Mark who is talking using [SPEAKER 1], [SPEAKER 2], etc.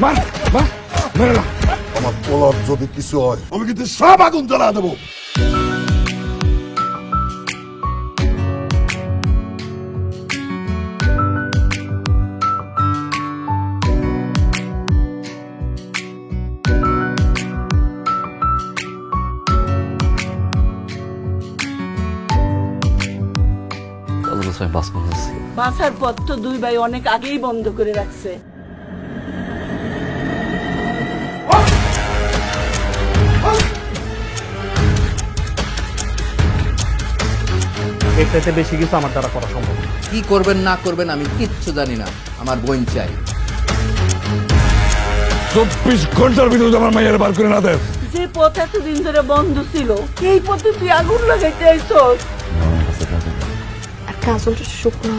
[SPEAKER 1] মার মার মেরে না।
[SPEAKER 2] আমার পোলার যদি কিছু হয় আমি কিন্তু সব আগুন জ্বালা দেবো।
[SPEAKER 3] বাসার পথ তো দুই ভাই অনেক আগেই বন্ধ করে রাখছে।
[SPEAKER 4] এর চাইতে বেশি কিছু আমার দ্বারা করা সম্ভব না।
[SPEAKER 5] কি করবেন না করবেন আমি কিচ্ছু জানি না, আমার বোন চাই।
[SPEAKER 1] 24 ঘন্টার ভিতরে আমার মাইয়ার বার করে না দেয়।
[SPEAKER 3] যে পথ এতদিন ধরে বন্ধ ছিল এই পথে তুই আগুন লাগাইতে আইছস।
[SPEAKER 6] একটা আসলটা শুকনো